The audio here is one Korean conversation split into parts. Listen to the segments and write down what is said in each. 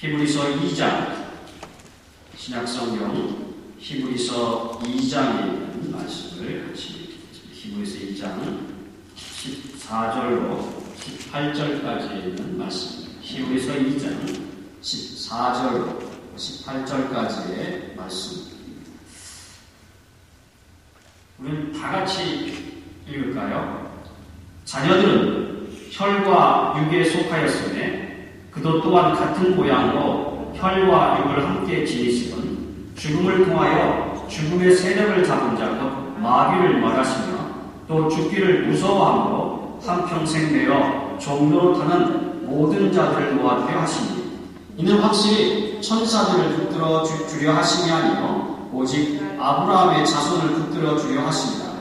히브리서 2장, 신약성경 히브리서 2장에 있는 말씀을 같이 히브리서 2장 14절로 18절까지 있는 말씀입니다. 히브리서 2장 14절로 18절까지의 말씀입니다. 우리는 다 같이 읽을까요? 자녀들은 혈과 육에 속하였으며 그도 또한 같은 모양으로 혈과 육을 함께 지니시던 죽음을 통하여 죽음의 세력을 잡은 자 곧 마귀를 말하시며 또 죽기를 무서워함으로 한평생 매어 종로로 타는 모든 자들을 모아두려 하시니 이는 확실히 천사들을 붙들어 주려 하심이 아니요 오직 아브라함의 자손을 붙들어 주려 하십니다.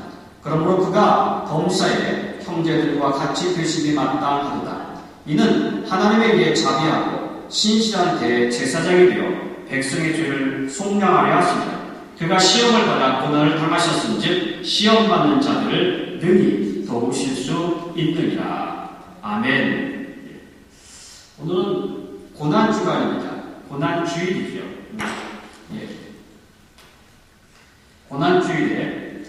그러므로 그가 범사에 형제들과 같이 되심이 마땅하도다. 이는 하나님에 의해 자비하고 신실한 대제사장이 되어 백성의 죄를 속량하려 하십니다. 그가 시험을 받아 고난을 당하셨은즉 시험 받는 자들을 능히 도우실 수 있느니라. 아멘. 오늘은 고난주간입니다. 고난주일이죠. 고난주일에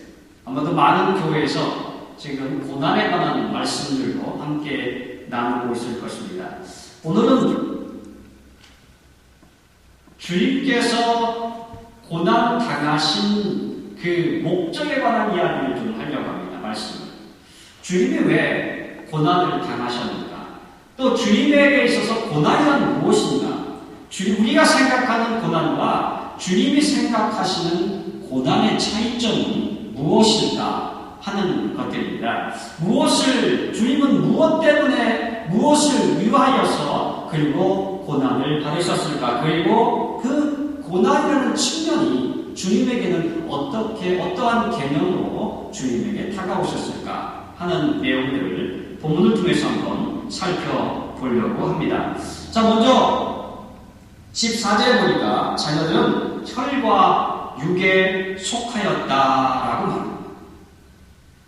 아마도 많은 교회에서 지금 고난에 관한 말씀들도 함께 나누고 있을 것입니다. 오늘은 주님께서 고난 당하신 그 목적에 관한 이야기를 좀 하려고 합니다. 말씀을. 주님이 왜 고난을 당하셨는가? 또 주님에게 있어서 고난이란 무엇인가? 우리가 생각하는 고난과 주님이 생각하시는 고난의 차이점은 무엇일까 하는 것들입니다. 주님은 무엇 때문에 무엇을 위하여서 그리고 고난을 받으셨을까? 그리고 그 고난이라는 측면이 주님에게는 어떠한 개념으로 주님에게 다가오셨을까 하는 내용들을 본문을 통해서 한번 살펴보려고 합니다. 자, 먼저 14절에 보니까 자녀들은 혈과 육에 속하였다라고 합니다.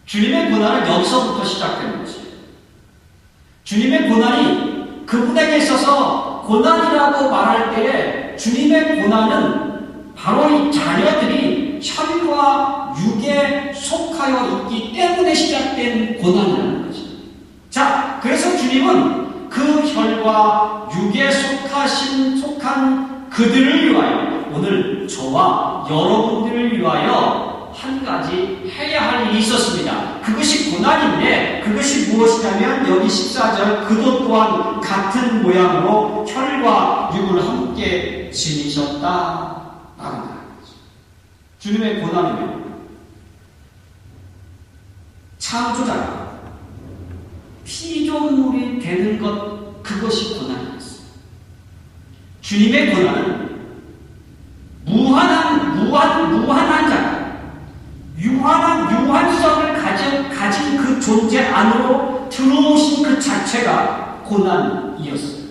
주님의 고난은 여기서부터 시작되는 것이에요. 주님의 고난이 그분에게 있어서 고난이라고 말할 때에 주님의 고난은 바로 이 자녀들이 혈과 육에 속하여 있기 때문에 시작된 고난이라는 거죠. 자, 그래서 주님은 그 혈과 육에 속한 그들을 위하여 오늘 저와 여러분들을 위하여 한 가지 해야 할 일이 있었습니다. 그것이 고난인데 그것이 무엇이냐면 여기 14절 그도 또한 같은 모양으로 혈과 육을 함께 지니셨다 말합니다. 주님의 고난이면 창조자가 피조물이 되는 것 그것이 고난이었어요. 주님의 고난은 무한한 자가 유한성을 가진 그 존재 안으로 들어오신 그 자체가 고난이었어요.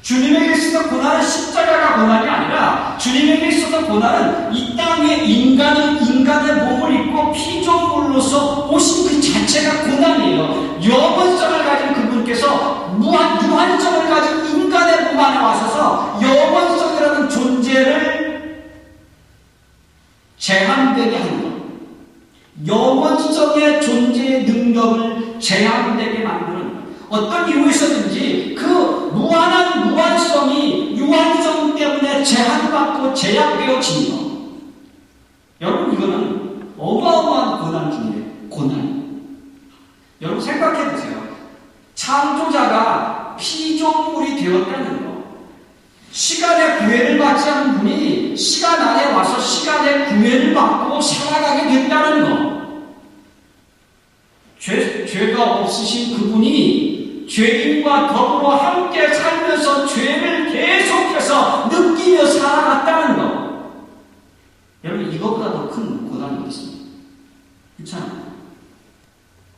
주님에게 있어서 고난은 십자가가 고난이 아니라 주님에게 있어서 고난은 이 땅에 인간의 몸을 입고 피조물로서 오신 그 자체가 고난이에요. 영원성을 가진 그분께서 유한성을 가진 인간의 몸 안에 와셔서 영원성이라는 존재를 제한되게 하는 것. 영원성의 존재의 능력을 제한되게 만드는 것. 어떤 이유에서든지 그 무한성이 유한성 때문에 제한받고 제약되어진 것. 여러분 이거는 어마어마한 고난 중에 고난. 여러분 생각해 보세요. 창조자가 피조물이 되었다는 것. 시간의 구애를 받지 않은 분이 시간 안에 와서 시간의 구애를 받고 살아가게 된다는 것. 죄가 없으신 그분이 죄인과 더불어 함께 살면서 죄를 계속해서 느끼며 살아갔다는 것. 여러분 이거보다 더 큰 고난이 있습니다. 그렇잖아요.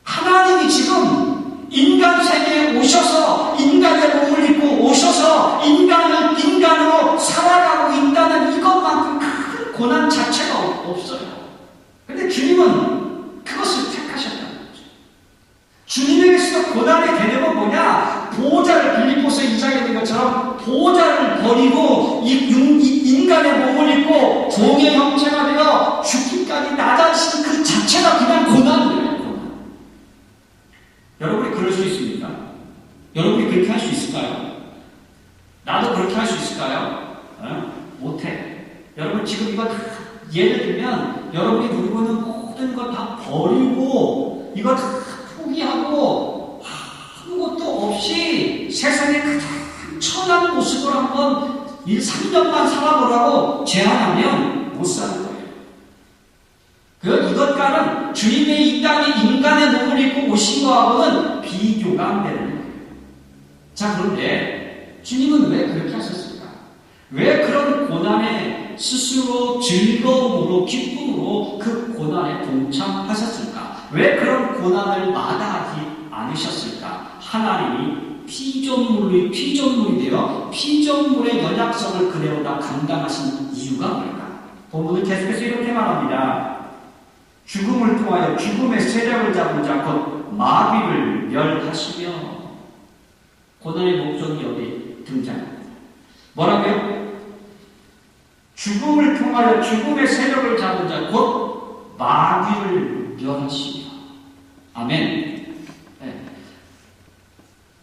하나님이 지금 인간 세계에 오셔서 인간의 몸을 입고 오셔서 인간으로 살아가고 있다는 이것만큼 큰 고난 자체가 없어요. 그런데 주님은 그것을 택하셨다는 거죠. 주님에게서 고난의 개념은 뭐냐? 보호자를 빌립보서 2장 10장에 있는 것처럼 보좌를 버리고 인간의 몸을 입고 종의 형체가 되어 죽기까지 낮아지신 그 자체가 그냥 고난이에요. 고난. 여러분이 그럴 수 있습니까? 여러분이 그렇게 할 수 있을까요? 나도 그렇게 할 수 있을까요? 못해. 여러분 지금 이거 다 예를 들면 여러분이 누리고 있는 모든 것 다 버리고 이거 다 포기하고 아무것도 없이 세상의 가장 천한 모습을 한번 1, 3년만 살아보라고 제안하면 못 사는 거예요. 이것과는 주님의 이 땅에 인간의 몸을 입고 오신 거하고는 비교가 안 되는 거예요. 자, 그런데 주님은 왜 그렇게 하셨을까? 왜 그런 고난에 스스로 즐거움으로 기쁨으로 그 고난에 동참하셨을까? 왜 그런 고난을 마다하지 않으셨을까? 하나님이 피조물이 되어 피조물의 연약성을 그대로 다 감당하신 이유가 뭘까? 본문은 계속해서 이렇게 말합니다. 죽음을 통하여 죽음의 세력을 잡은 자 곧 마귀를 멸하시며. 고난의 목적이 여기 등장합니다. 뭐라고요? 죽음을 통하여 죽음의 세력을 잡은 자 곧 마귀를 멸하시며. 아멘. 네.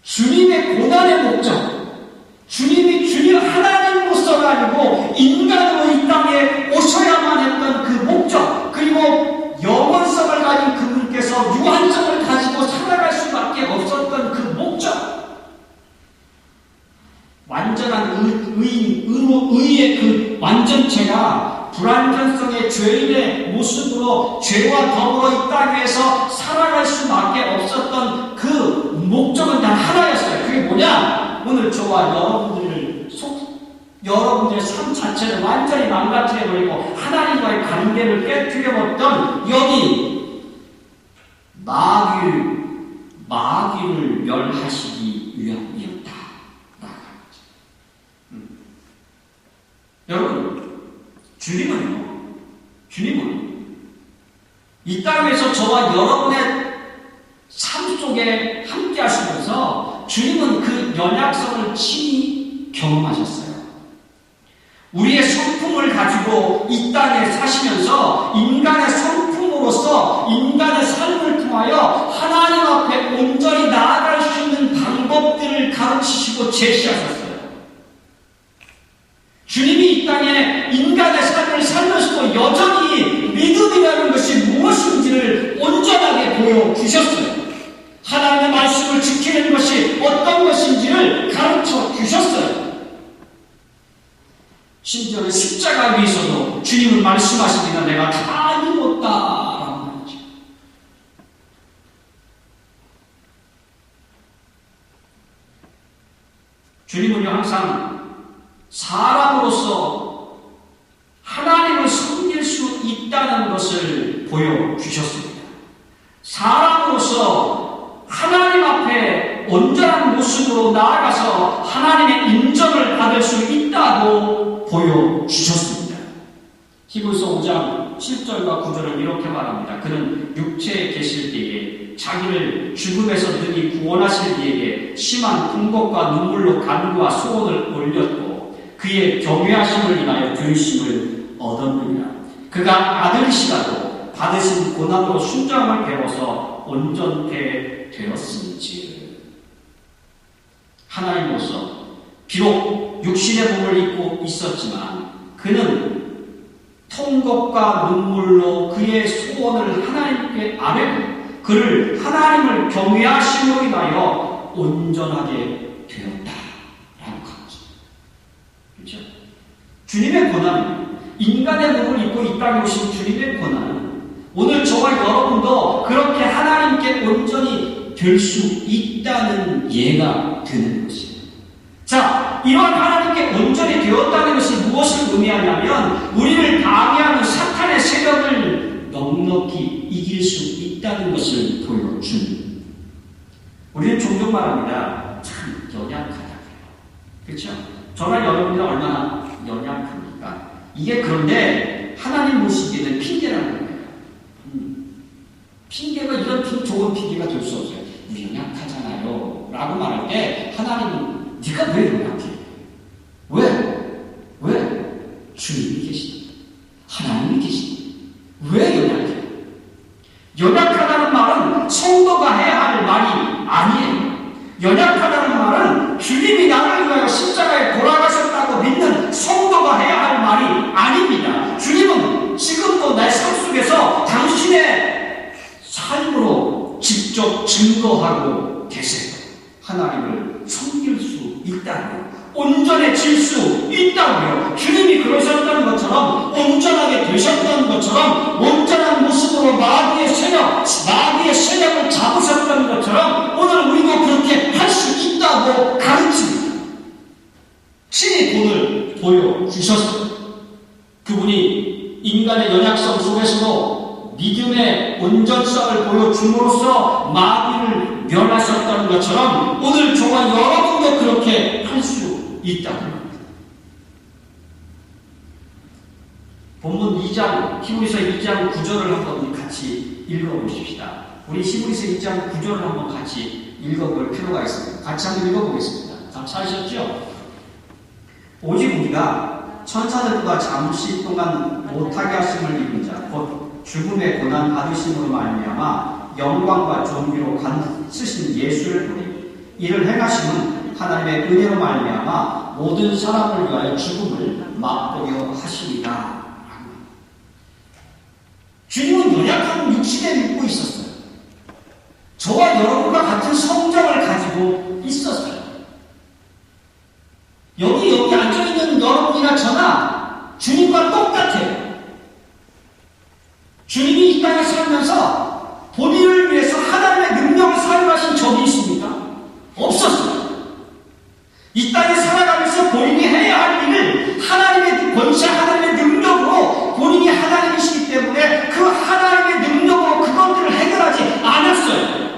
주님의 고난의 목적, 주님 하나님으로서가 아니고 인간으로 이 땅에 오셔야만 했던 그 목적, 그리고 영원성을 가진 그분께서 유한성을 가지고 살아갈 수밖에 없었던 그 목적, 완전한 의의 그 완전체가 불완전성의 죄인의 모습으로 죄와 더불어 이 땅에서 살아갈 수밖에 없었던 그 목적은 단 하나였어요. 그게 뭐냐? 오늘 저와 여러분들의 삶 자체를 완전히 망가뜨려버리고 하나님과의 관계를 깨뜨려버렸던 여기 마귀를 멸하시기 위함이었다. 여러분, 주님은 이 땅에서 저와 여러분의 삶 속에 함께 하시면서 주님은 그 연약성을 친히 경험하셨어요. 우리의 성품을 가지고 이 땅에 사시면서 인간의 성품으로서 인간의 삶을 통하여 하나님 앞에 온전히 나아갈 수 있는 방법들을 가르치시고 제시하셨어요. 주님이 이 땅에 인간의 삶을 살면서도 여전히 믿음이라는 것이 무엇인지를 온전하게 보여주셨어요. 하나님의 말씀을 지키는 것이 어떤 것인지를 가르쳐 주셨어요. 심지어는 십자가 위에서도 주님은 말씀하시기가 내가 다 이뤘다라고 말이죠. 주님은요 항상 사람으로서 하나님을 섬길 수 있다는 것을 보여주셨습니다. 사람으로서 하나님 앞에 온전한 모습으로 나아가서 하나님의 인정을 받을 수 있다고 보여주셨습니다. 히브리서 5장 7절과 9절을 이렇게 말합니다. 그는 육체에 계실 때에 자기를 죽음에서 능히 구원하실 이에게 심한 궁곡과 눈물로 간구와 소원을 올렸고 그의 경외하심을 인하여 들으심을 얻었느니라. 그가 아들이시라도 받으신 고난으로 순종을 배워서 온전케 되었은지. 하나님으로서 비록 육신의 몸을 입고 있었지만 그는 통곡과 눈물로 그의 소원을 하나님께 아뢰고 그를 하나님을 경외하심으로 인하여 온전하게 되었다라는 거죠. 그렇죠? 주님의 고난은 인간의 몸을 입고 이 땅에 오신 주님의 고난은 오늘 저와 여러분도 그렇게 하나님께 온전히 될 수 있다는 예가 되는 것이에요. 자, 이러한 하나님께 온전히 되었다는 것이 무엇을 의미하냐면 우리를 방해하는 사탄의 세력을 넉넉히 이길 수 있다는 것을 보여준. 우리는 종종 말합니다. 참 연약하다. 그렇죠? 저나 여러분이 얼마나 연약합니까? 이게 그런데 하나님 보시기에는 핑계라는 거예요. 핑계가 이런 좋은 핑계가 될 수 없어요. 우리 연약하잖아요 라고 말할 때 하나님은 네가 왜 연약해? 왜? 주님이 계시니, 하나님이 계시니, 왜 연약해? 연약하다는 말은 성도가 해야 할 말이 아니에요. 연약하다는 말은 주님이 나를 위하여 십자가에 돌아가셨다고 믿는 성도가 해야 할 말이 아닙니다. 주님은 지금도 내 삶 속에서 당신의 삶으로 직접 증거하고 계세요. 하나님을 섬길 수 있다고요. 온전해질 수 있다고요. 주님이 그러셨던 것처럼, 온전하게 되셨던 것처럼, 온전한 모습으로 마귀의 세력을 잡으셨던 것처럼 오늘 우리도 그렇게 할 수 있다고 가르칩니다. 신이 본을 보여주셨어요. 그분이 인간의 연약성 속에서도 믿음의 온전성을 보여줌으로써 마귀를 멸하셨던 것처럼 오늘 저와 여러분도 그렇게 할 수 있다고 합니다. 본문 2장, 히브리서 2장 9절을 한번 같이 읽어보십시다. 우리 히브리서 2장 9절을 한번 같이 읽어볼 필요가 있습니다. 같이 한번 읽어보겠습니다. 다 찾으셨죠? 오직 우리가 천사들과 잠시 동안 못하게 하심을 입은 자, 곧 죽음의 고난 받으심으로 말미암아 영광과 존귀로 쓰신 예수를 보니 이를 행하심은 하나님의 은혜로 말미암아 모든 사람을 위하여 죽음을 맛보게 하시리라. 주님은 연약한 육신에 눕고 있었어요. 저와 여러분과 같은 성정을 가지고 있었어요. 여기 앉아있는 여러분이나 저나 주님과 똑같아요. 주님이 이 땅에 살면서 본인을 위해서 하나님의 능력을 사용하신 적이 있습니까? 없었어요. 이 땅에 살아가면서 본인이 해야 할 일을 하나님의 권세, 하나님의 능력으로 본인이 하나님이시기 때문에 그 하나님의 능력으로 그것들을 해결하지 않았어요.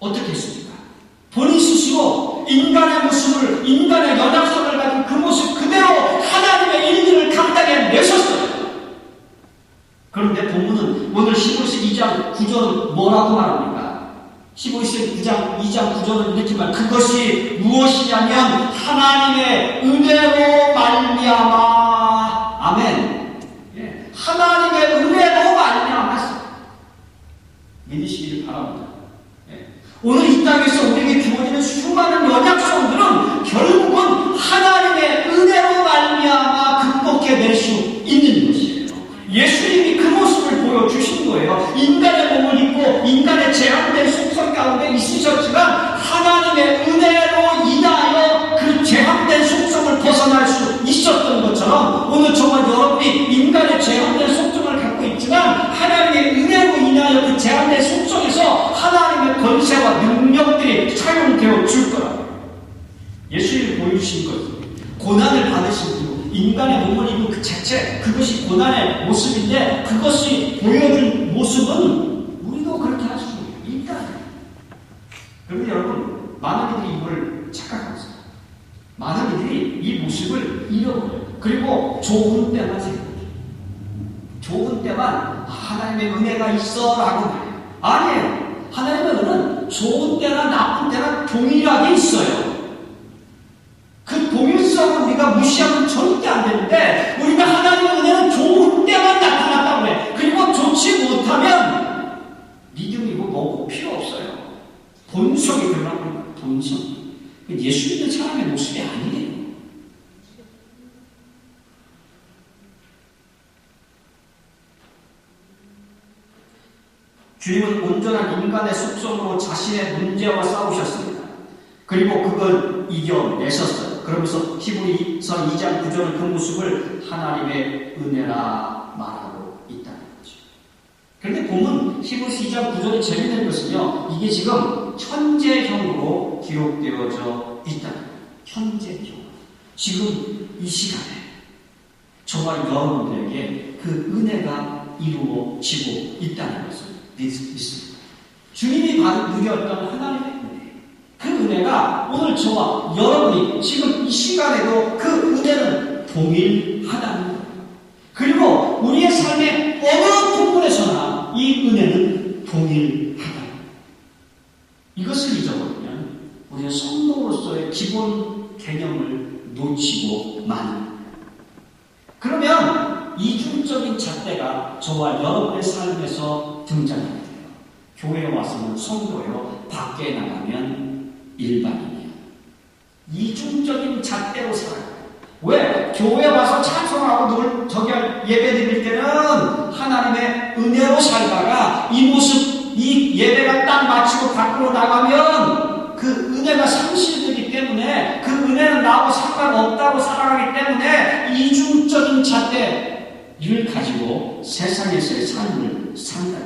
어떻게 했습니까? 본인 스스로 인간의 모습을, 인간의 연약성을 가진 그 모습 그대로 하나님의 일들을 감당해내셨어요. 그런데 본문은 오늘 히브리서 2장 9절은 뭐라고 말합니까? 히브리서 2장 9절은 이렇게 말, 그것이 무엇이냐면 하나님의 은혜로 말미암아. 아멘. 예. 하나님의 은혜로 말미암았어요. 믿으시기를 바랍니다. 예. 오늘 이 땅에서 우리에게 주어지는 수많은 연약성들은 결국은 하나님의 은혜로 말미암아 극복해낼 수 있는 것이에요. 예수님이 그 모습을 보여주신 거예요. 인간의 몸을 입고 인간의 제한된 속성 가운데 있으셨지만 하나님의 은혜로 인하여 그 제한된 속성을 벗어날 수 있었던 것처럼 오늘 정말 여러분이 인간의 제한된 속성을 갖고 있지만 하나님의 은혜로 인하여 그 제한된 속성에서 하나님의 권세와 능력들이 사용되어 줄 거라고요. 예수님이 보여주신 것, 고난을 받으신 분, 인간의 몸을 입은 그 자체, 그것이 고난의 모습인데 그것이 보여준 모습은 우리도 그렇게 할 수 있다. 그런데 여러분, 많은 이들이 이걸 착각하고 있어요. 많은 이들이 이 모습을 잃어버려요. 그리고 좋은 때만 생각해요. 좋은 때만 하나님의 은혜가 있어 라고 말해요. 아니에요. 하나님의 은혜는 좋은 때나 나쁜 때나 동일하게 있어요. 그 동일성을 우리가 무시하면 절대 안 되는데 우리가 하나님의 은혜는 좋은 때만 나타났다고 해. 그리고 좋지 못하면 믿음이고 뭐고 필요 없어요. 본성이 그러라고 합니다. 본성. 예수 믿는 사람의 모습이 아니에요. 주님은 온전한 인간의 속성으로 자신의 문제와 싸우셨습니다. 그리고 그걸 이겨내셨어요. 그러면서 히브리서 2장 9절은 그 모습을 하나님의 은혜라 말하고 있다는 거죠. 그런데 보면 히브리서 2장 9절이 재미있는 것은요, 이게 지금 현재형으로 기록되어져 있다는 거예요. 현재형. 지금 이 시간에 저와 여러분들에게 그 은혜가 이루어지고 있다는 것을 믿습니다. 주님이 누렸던 하나님의 은혜, 그 은혜가 오늘 저와 여러분이 지금 이 시간에도 그 은혜는 동일하다는 거예요. 그리고 우리의 삶의 어느 부분에서나 이 은혜는 동일하다. 이것을 잊어버리면 우리는 성도로서의 기본 개념을 놓치고 마는. 그러면 이중적인 잣대가 저와 여러분의 삶에서 등장하게 돼요. 교회에 와서는 성도요, 밖에 나가면 일반인이에요. 이중적인 잣대로 살아요. 왜? 교회 와서 찬송하고 예배 드릴 때는 하나님의 은혜로 살다가 이 모습, 이 예배가 딱 마치고 밖으로 나가면 그 은혜가 상실되기 때문에 그 은혜는 나하고 상관없다고 살아가기 때문에 이중적인 잣대를 가지고 세상에서의 삶을 산다.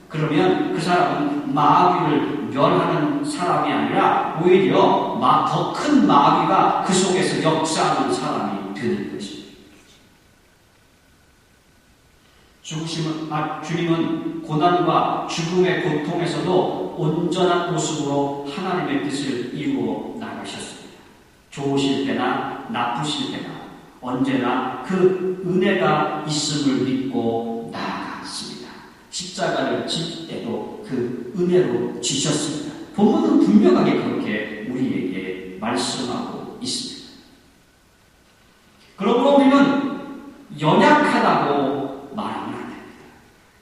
그러면 그 사람은 마귀를 멸하는 사람이 아니라 오히려 더 큰 마귀가 그 속에서 역사하는 사람이 되는 것입니다. 주님은 고난과 죽음의 고통에서도 온전한 모습으로 하나님의 뜻을 이루어 나가셨습니다. 좋으실 때나 나쁘실 때나 언제나 그 은혜가 있음을 믿고 나아갔습니다. 십자가를 질 때도 그 은혜로 지셨습니다. 본문은 분명하게 그렇게 우리에게 말씀하고 있습니다. 그러므로 우리는 연약하다고 말하면 안 됩니다.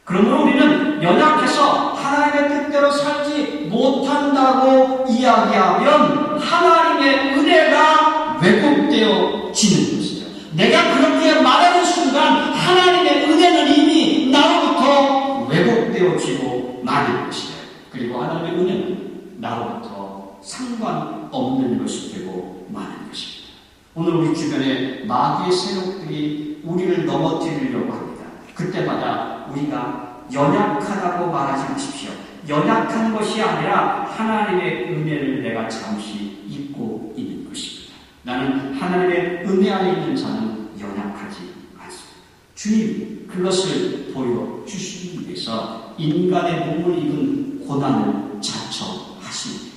그러므로 우리는 연약해서 하나님의 뜻대로 살지 못한다고 이야기하면 하나님의 은혜가 왜곡되어지는 것이죠. 내가 그렇게 말하는 순간 하나님의 은혜는 이미 나로부터 왜곡되어지고 마는 것이죠. 그리고 하나님의 은혜는 나로부터 상관없는 것이 되고 마는 것입니다. 오늘 우리 주변에 마귀의 세력들이 우리를 넘어뜨리려고 합니다. 그때마다 우리가 연약하다고 말하지 마십시오. 연약한 것이 아니라 하나님의 은혜를 내가 잠시 잊고 있는 것입니다. 나는 하나님의 은혜 안에 있는 자는 연약하지 않습니다. 주님 그것을 보여주시기 위해서 인간의 몸을 입은 고난을 자처하십니다.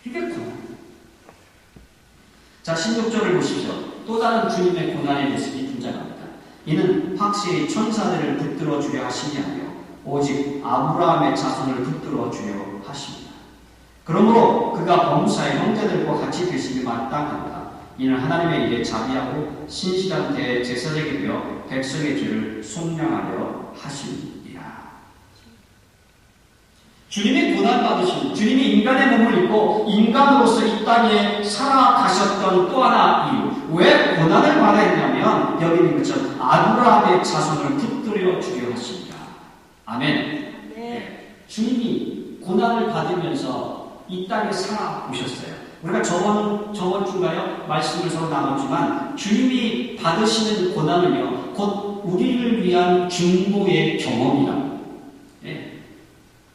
이게 고난입니다. 자, 16절을 보십시오. 또 다른 주님의 고난의 모습이 등장합니다. 이는 확실히 천사들을 붙들어 주려 하심이 아니요 오직 아브라함의 자손을 붙들어 주려 하십니다. 그러므로 그가 범사의 형제들과 같이 되심이 마땅합니다. 이는 하나님의 일에 자비하고 신실한 대제사장이 되어 백성의 죄를 속량하려 하십니다. 주님이 고난받으신, 주님이 인간의 몸을 입고 인간으로서 이 땅에 살아가셨던 또 하나 이유. 왜 고난을 말했냐면 여기 있는 것처럼 아브라함의 자손을 붙들어 주려 하십니다. 아멘. 네. 주님이 고난을 받으면서 이 땅에 살아오셨어요. 우리가 저번 주인가요? 말씀을 서로 나눴지만 주님이 받으시는 고난은요, 곧 우리를 위한 중보의 경험이라고.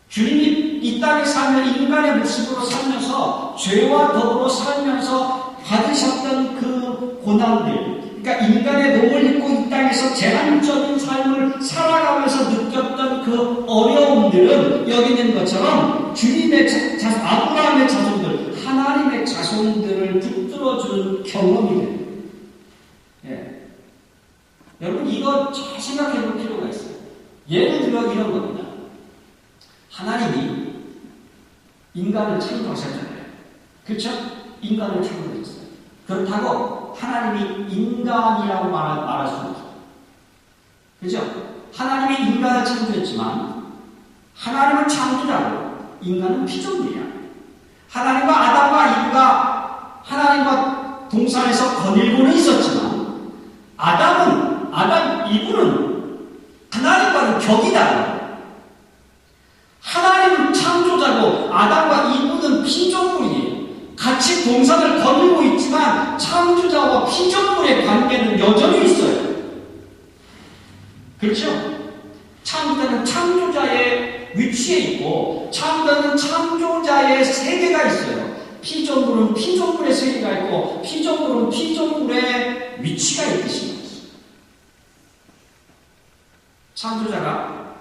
주님이 이 땅에 살면 인간의 모습으로 살면서 죄와 더불어 살면서 받으셨던 그 고난들, 그러니까 인간의 몸을 입고 이 땅에서 재난적인 삶을 살아가면서 느꼈던 그 어려움들은 여기 있는 것처럼 주님의 아브라함의 자손들, 하나님의 자손들을 붙들어주는 경험이 됩니다. 예. 여러분 이거 잘 생각해 볼 필요가 있어요. 예를 들어 이런 겁니다. 하나님이 인간을 창조하셨잖아요. 그렇죠? 인간을 창조했어요. 그렇다고 하나님이 인간이라고 말할 수는 없어요. 그렇죠? 하나님이 인간을 창조했지만 하나님은 창조자고 인간은 피조물이야. 하나님과 아담과 이브가 하나님과 동산에서 거닐고는 있었지만 이브는 하나님과는 격이 다르다. 하나님은 창조자고 아담과 이브는 피조물이에요. 같이 동산을 거닐고 있지만 창조자와 피조물의 관계는 여전히 있어요. 그렇죠? 창조자는 창조자의 위치에 있고 창조자는 창조자의 세계가 있어요. 피조물은 피조물의 세계가 있고 피조물은 피조물의 위치가 있듯이 창조자가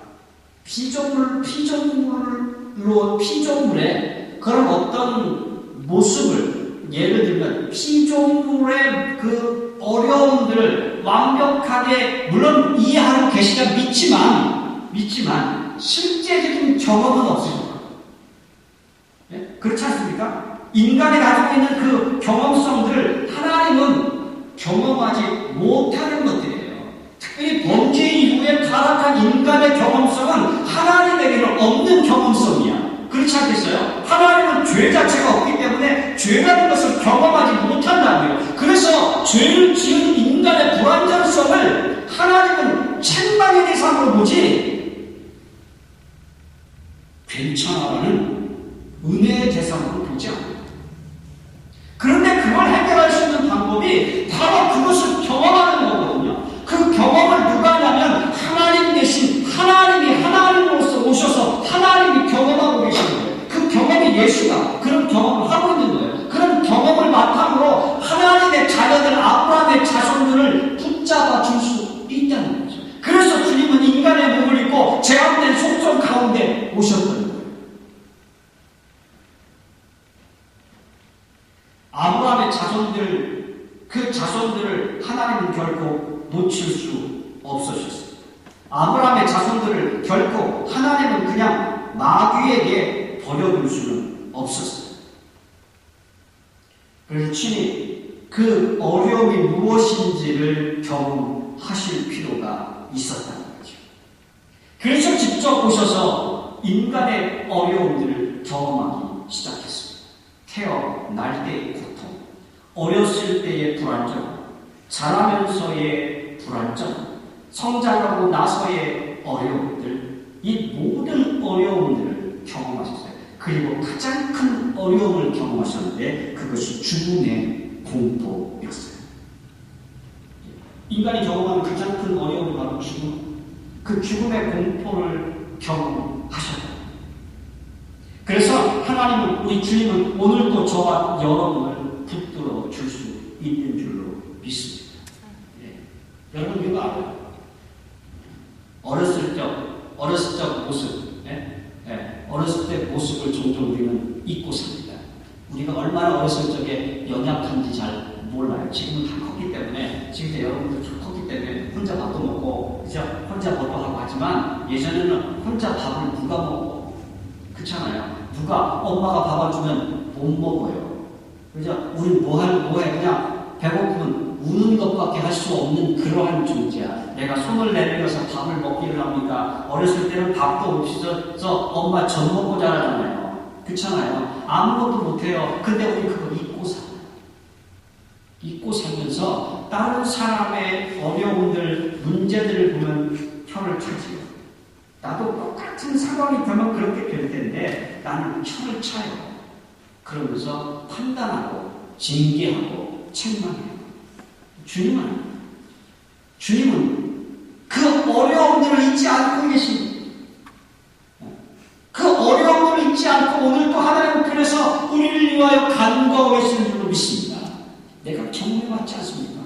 피조물의 그런 어떤 모습을 예를 들면 피조물의 그 어려움들을 완벽하게 물론 이해하고 계시다 믿지만 실제적인 경험은 없으십니다. 네? 그렇지 않습니까? 인간이 가지고 있는 그 경험성들을 하나님은 경험하지 못하는 것들이에요. 특별히 범죄 이후에 타락한 인간의 경험성은 하나님에게는 없는 경험성이야. 그렇지 않겠어요? 하나님은 죄 자체가 없기 때문에 죄라는 것을 경험하지 못한다고요. 그래서 죄를 지은 인간의 불완전성을 하나님은 책망의 대상으로 보지 괜찮아라는 은혜의 대상으로 보지 않아요. 그런데 그걸 해결할 수 있는 방법이 바로 그것을 경험하는 거거든요. 그 경험을 누가 하냐면 하나님 대신 하나님이 하나님으로서 오셔서 하나님이 경험하고 계시는 거예요. 그 경험이 예수가 그런 경험을 하고 있는 거예요. 그런 경험을 바탕으로 하나님의 자녀들, 아브라함의 자손들을 붙잡아 줄 수 있다는 거죠. 그래서 주님은 인간의 몸을 입고 제한된 속성 가운데 오셨던 거예요. 아브라함의 자손들, 그 자손들을 하나님은 결코 놓칠 수 없으셨어요. 아브라함의 자손들을 결코 하나님은 그냥 마귀에게 버려둘 수는 없었어요. 그래서 친히 그 어려움이 무엇인지를 경험하실 필요가 있었다는 거죠. 그래서 직접 오셔서 인간의 어려움들을 경험하기 시작했습니다. 태어날 때의 고통, 어렸을 때의 불안정, 자라면서의 불안정, 성장하고 나서의 어려움들, 이 모든 어려움들을 경험하셨어요. 그리고 가장 큰 어려움을 경험하셨는데 그것이 죽음의 공포였어요. 인간이 경험하는 가장 큰 어려움이 바로 죽음, 그 죽음의 공포를 경험하셨다. 그래서 하나님은, 우리 주님은 오늘도 저와 여러분을 붙들어 줄 수 있는 줄로 믿습니다. 예. 여러분 이거 알아요? 어렸을 적 모습, 어렸을 때 모습을 종종 우리는 잊고 삽니다. 우리가 얼마나 어렸을 적에 연약한지 잘 몰라요. 지금은 다 컸기 때문에, 지금 여러분들 다 컸기 때문에 혼자 밥도 먹고, 그죠? 혼자 밥도 하고 하지만 예전에는 혼자 밥을 누가 먹고, 그렇잖아요. 누가 엄마가 밥을 주면 못 먹어요. 그죠? 우린 뭐해? 그냥 배고프면 우는 것밖에 할 수 없는 그러한 존재야. 내가 손을 내밀어서 밥을 먹기를 합니까? 어렸을 때는 밥도 없어서 엄마 젖 먹고 자라잖아요. 그렇잖아요. 아무것도 못해요. 근데 우리 그거 잊고 살아요. 잊고 살면서 다른 사람의 어려움들, 문제들을 보면 혀를 차지요. 나도 똑같은 상황이 되면 그렇게 될 텐데 나는 혀를 차요. 그러면서 판단하고 징계하고 책망해요. 주님은 그 어려움들을 잊지 않고 계십니다. 그 어려움들을 잊지 않고 오늘도 하나님 편에서 우리를 위하여 간구하고 계시는 줄로 믿습니다. 내가 경험해봤지 않습니까?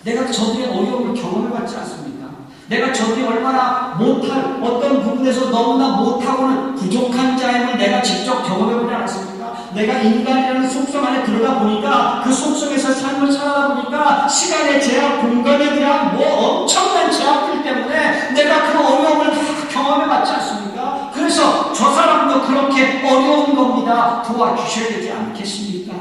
내가 저들의 어려움을 경험해봤지 않습니까? 내가 저들이 얼마나 못할, 어떤 부분에서 너무나 못하고는 부족한 자임을 내가 직접 경험해보지 않았습니까? 내가 인간이라는 속성 안에 들어가 보니까 그 속성에서 삶을 살아다 보니까 시간의 제약, 공간에 대한 엄청난 제약들 때문에 내가 그 어려움을 다 경험해봤지 않습니까? 그래서 저 사람도 그렇게 어려운 겁니다. 도와주셔야 되지 않겠습니까?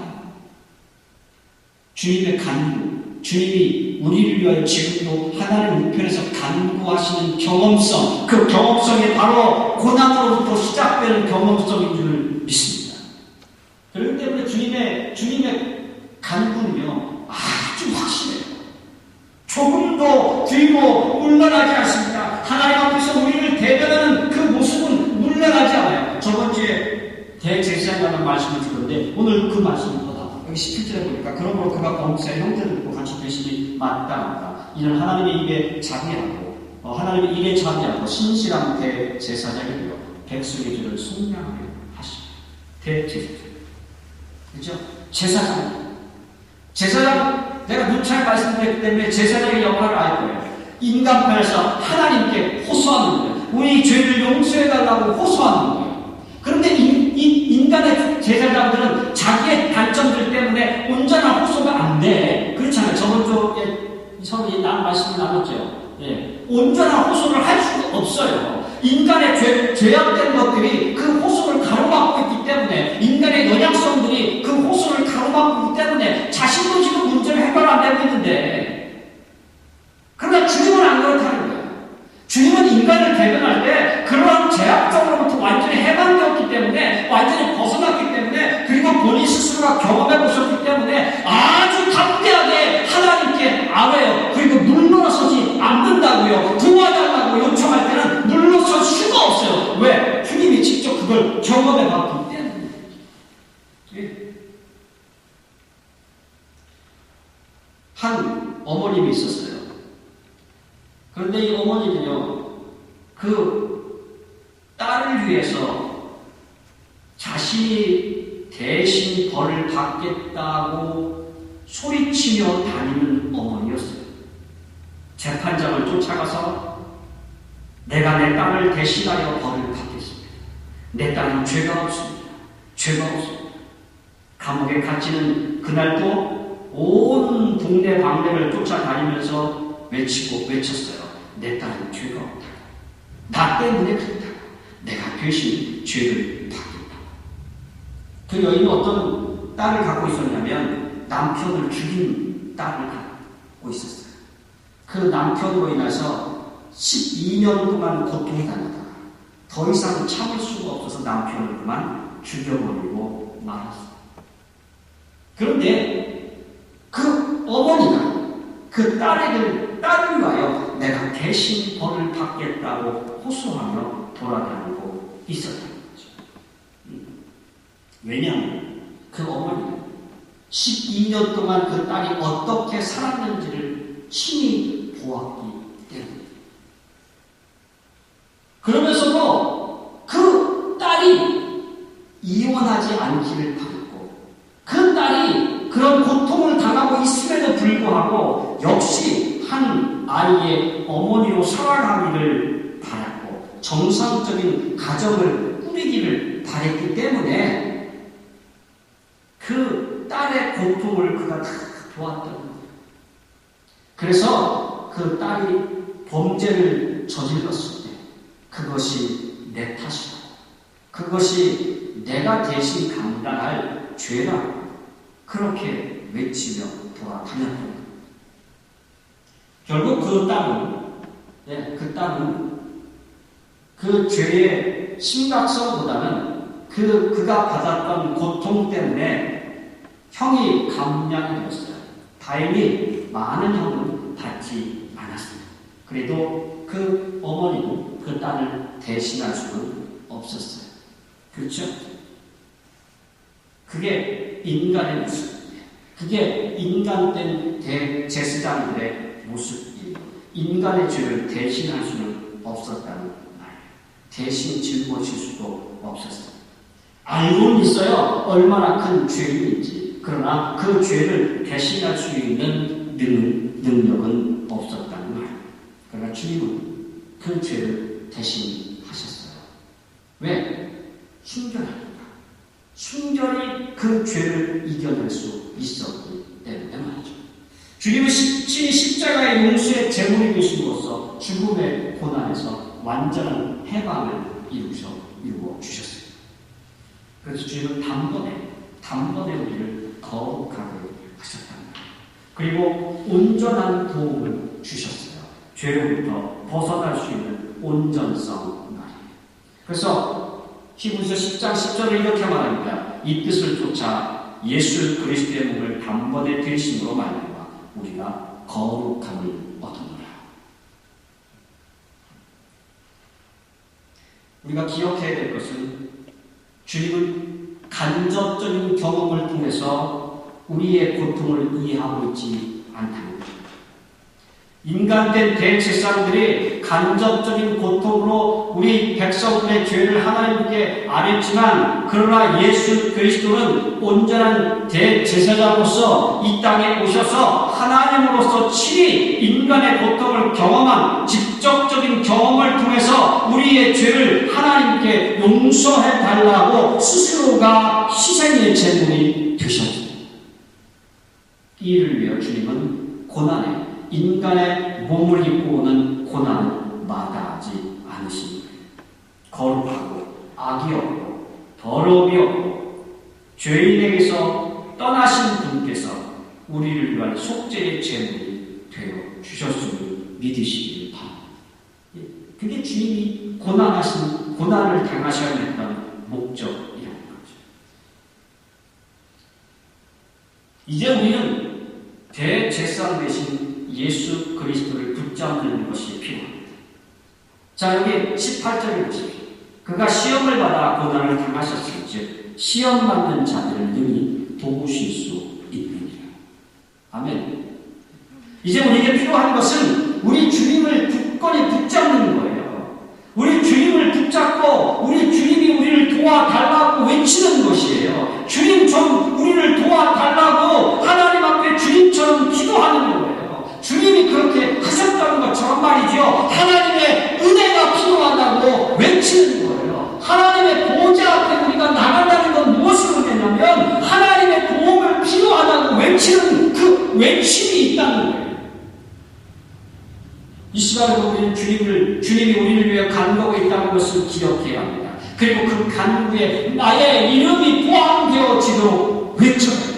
주님의 간구, 주님이 우리를 위하여 지금도 하나님 우편에서 간구하시는 경험성, 그 경험성이 바로 고난으로부터 시작되는 경험성인 줄 믿습니다. 그렇기 때문에 주님의 간구는요, 아주 확실해요. 조금도 뒤로 물러나지 않습니다. 하나님 앞에서 우리를 대변하는 그 모습은 물러나지 않아요. 저번 주에 대제사장이라는 말씀을 드렸는데 오늘 그 말씀을 여기 17절에 보니까 그러므로 그가 범죄의 형제들과 같이 되시니 마땅하다. 이는 하나님의 입에 자비하고 하나님의 입에 자비하고 신실한 대제사장이 되어 백성의 죄를 속량하게 하십니다. 대제사장. 그렇죠? 제사장, 내가 누차례 말씀드렸기 때문에 제사장의 역할을 알 거예요. 인간편에서 하나님께 호소하는 거예요. 우리 죄를 용서해달라고 호소하는 거예요. 그런데 인간의 제사장들은 자기의 단점들 때문에 온전한 호소가 안 돼. 그렇잖아요. 저번 주에 서로 말씀을 나눴죠. 예. 온전한 호소를 할 수가 없어요. 인간의 죄악된 것들이 그 호소를 가로막고 있기 때문에 인간의 연약성들이 그 그걸 경험해 봤기 때문에. 예. 한 어머님이 있었어요. 그런데 이 어머니는요, 그 딸을 위해서 자신이 대신 벌을 받겠다고 소리치며 다니는 어머니였어요. 재판장을 쫓아가서 내가 내 딸을 대신하여 벌을 받겠습니다. 내 딸은 죄가 없습니다. 죄가 없습니다. 감옥에 갇히는 그날도 온 동네 방네를 쫓아다니면서 외쳤어요. 내 딸은 죄가 없다. 나 때문에 그렇다. 내가 대신 죄를 받겠다. 그 여인은 어떤 딸을 갖고 있었냐면 남편을 죽인 딸을 갖고 있었어요. 그 남편으로 인해서 12년 동안 고통이 당하다가 더 이상 참을 수가 없어서 남편을 그만 죽여버리고 말았어요. 그런데 그 어머니가 그 딸을 위하여 내가 대신 벌을 받겠다고 호소하며 돌아다니고 있었다는 거죠. 왜냐하면 그 어머니는 12년 동안 그 딸이 어떻게 살았는지를 친히 보았기 때문에. 그러면서도 그 딸이 이혼하지 않기를 바랐고, 그 딸이 그런 고통을 당하고 있음에도 불구하고 역시 한 아이의 어머니로 살아가기를 바랐고 정상적인 가정을 꾸리기를 바랬기 때문에 그 딸의 고통을 그가 다 보았던 거예요. 그래서 그 딸이 범죄를 저질렀을 때 그것이 내 탓이다. 그것이 내가 대신 감당할 죄다. 그렇게 외치며 돌아다녔던 거예요. 결국 그 딸은 그 죄의 심각성보다는 그가 받았던 고통 때문에 형이 감량이 되었어요. 다행히 많은 형은 받지 않았습니다. 그래도 그 어머니는 그 딸을 대신할 수는 없었어요. 그렇죠? 그게 인간의 모습이에요. 그게 인간된 대제사장들의 모습이에요. 인간의 죄를 대신할 수는 없었다는 말이에요. 대신 짊어질 수도 없었어요. 알고는 있어요. 얼마나 큰 죄인인지. 그러나 그 죄를 대신할 수 있는 능력은 없었다는 말이에요. 그러나 주님은 그 죄를 대신하셨어요. 왜? 순결하니까. 순결히 그 죄를 이겨낼 수 있었기 때문에 말이죠. 주님은 친히 십자가의 용서의 제물이 되심으로써 죽음의 고난에서 완전한 해방을 이루어 주셨어요. 그래서 주님은 단번에 우리를 거룩하게 하셨답니다. 그리고 온전한 도움을 주셨어요. 죄로부터 벗어날 수 있는 온전성 말이에요. 그래서 히브리서 10장 10절을 이렇게 말합니다. 이 뜻을 쫓아 예수 그리스도의 몸을 단번에 들이심으로 말미암아 우리가 거룩함을 얻었노라. 우리가 기억해야 될 것은 주님은 간접적인 경험을 통해서 우리의 고통을 이해하고 있지 않다는 것입니다. 인간된 대제사장들이 간접적인 고통으로 우리 백성들의 죄를 하나님께 아뢰지만 그러나 예수 그리스도는 온전한 대제사장으로서 이 땅에 오셔서 하나님으로서 친히 인간의 고통을 경험한 직접적인 경험을 통해서 우리의 죄를 하나님께 용서해 달라고 스스로가 희생의 제물이 되셨습니다. 이를 위해 주님은 고난에 인간의 몸을 입고 오는 고난을 마다하지 않으십니다. 거룩하고 악이 없고 더러움이 없고 죄인에게서 떠나신 분께서 우리를 위한 속죄의 제물이 되어 주셨음을 믿으시길 바랍니다. 그게 주님이 고난을 당하셔야 했던 목적이라는 거죠. 이제 우리는 대제사장 대신 예수 그리스도를 붙잡는 것이 필요합니다. 자, 여기 18절을 보십시오. 그가 시험을 받아 고난을 당하셨을 즉 시험 받는 자들을 능히 도우실 수 있느니라. 아멘. 이제 우리에게 필요한 것은 우리 주님을 굳건히 붙잡는 거예요. 우리 주님을 붙잡고 우리 주님이 우리를 도와달라고 외치는 것이에요. 주님 좀 우리를 도와달라고 하나님 앞에 주님처럼 기도하는 거예요. 주님이 그렇게 하셨다는 것처럼 말이죠. 하나님의 은혜가 필요하다고 외치는 거예요. 하나님의 보좌 앞에 우리가 나간다는 건 무엇을 의미냐면 하나님의 도움을 필요하다고 외치는 그 외침이 있다는 거예요. 이 시간에도 우리는 주님이 우리를 위해 간구하고 있다는 것을 기억해야 합니다. 그리고 그 간구에 나의 이름이 포함되어지도록 외쳐야 합니다.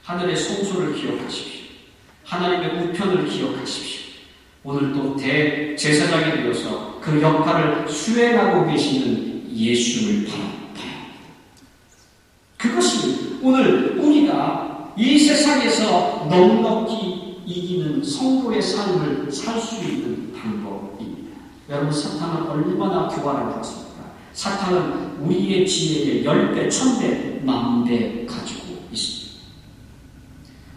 하늘의 송소를 기억하십시오. 하나님의 우편을 기억하십시오. 오늘도 대제사장이 되어서 그 역할을 수행하고 계시는 예수를 바랍니다. 그것이 오늘 우리가 이 세상에서 넉넉히 이기는 성도의 삶을 살 수 있는 방법입니다. 여러분, 사탄은 얼마나 교활한 것입니까? 사탄은 우리의 지혜의 10배, 1000배, 10,000배 가지고 있습니다.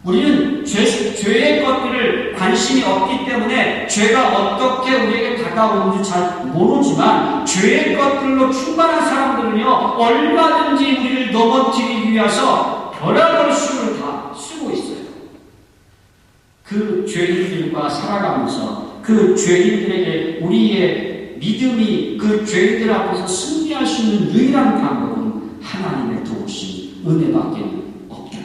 우리는 죄의 것들을 관심이 없기 때문에 죄가 어떻게 우리에게 다가오는지 잘 모르지만 죄의 것들로 충만한 사람들은요, 얼마든지 우리를 넘어뜨리기 위해서 별의별 수를 다 쓰고 있어요. 그 죄인들과 살아가면서 그 죄인들에게 우리의 믿음이 그 죄인들 앞에서 승리할 수 있는 유일한 방법은 하나님의 도우심, 은혜밖에 없다.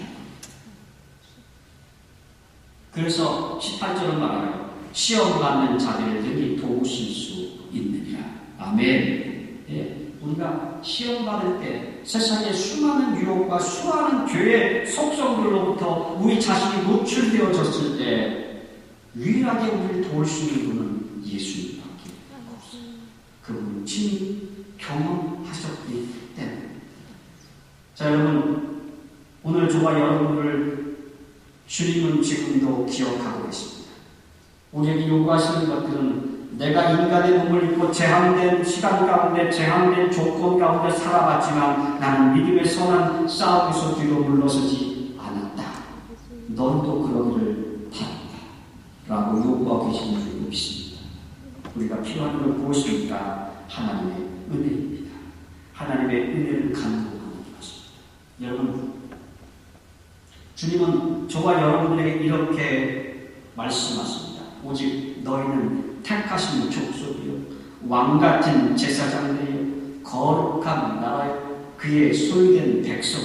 그래서 18절은 말하여 시험 받는 자들을 능히 도우실 수 있느니라. 아멘. 예. 우리가 시험 받을 때 세상의 수많은 유혹과 수많은 죄의 속성들로부터 우리 자신이 노출되어졌을 때 유일하게 우리를 도울 수 있는 분은 예수님밖에 없어요. 그분은 친히 경험하셨기 때문에. 자, 여러분, 오늘 저와 여러분을 주님은 지금도 기억하고 계십니다. 우리에게 요구하시는 것들은 내가 인간의 몸을 입고 제한된 시간 가운데 제한된 조건 가운데 살아왔지만 나는 믿음의 선한 싸움에서 뒤로 물러서지 않았다. 너도 그러기를 바란다. 라고 요구하고 계시는 줄 믿습니다. 우리가 필요한 건 무엇입니까? 하나님의 은혜입니다. 하나님의 은혜를 간구하는 것입니다. 여러분, 주님은 저와 여러분들에게 이렇게 말씀하십니다. 오직 너희는 택하신 족속이요 왕같은 제사장들이요 거룩한 나라요 그의 소유된 백성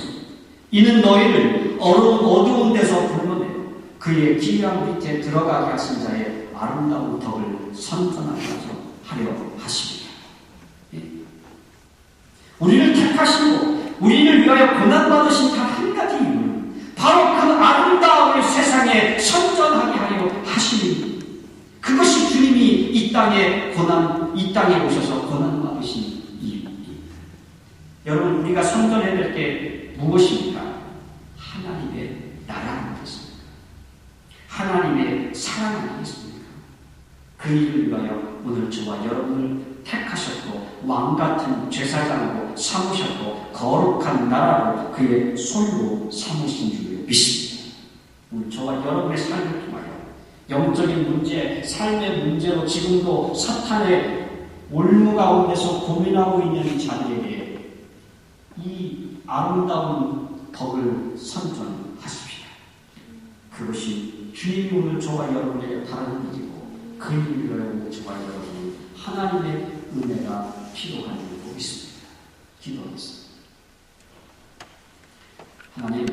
이는 너희를 어두운 데서 불러내 그의 기이한 밑에 들어가게 하신 자의 아름다운 덕을 선전하게 하려 하십니다. 예. 우리를 택하시고 우리를 위하여 고난받으신 단 한 가지 이유는 바로 그 아름다움을 세상에 선전하게 하려 하십니다. 그것이 주님이 이 땅에 오셔서 고난받으신 이유입니다. 여러분, 우리가 선전해야 될 게 무엇입니까? 하나님의 나라 아니겠습니까? 하나님의 사랑 아니겠습니까? 그 일을 위하여 오늘 저와 여러분을 택하셨고 왕같은 제사장으로 삼으셨고 거룩한 나라로 그의 소유로 삼으신 줄 믿습니다. 오늘 저와 여러분의 삶을 통하여 영적인 문제, 삶의 문제로 지금도 사탄의 올무 가운데서 고민하고 있는 자들에게 이 아름다운 덕을 선전하십시오. 그것이 주님이 오늘 저와 여러분에게 바라는 일이고 그 일을 위하여 저와 여러분은 하나님의 은혜가 필요한 줄로 믿습니다. 기도하겠습니다. 하나님,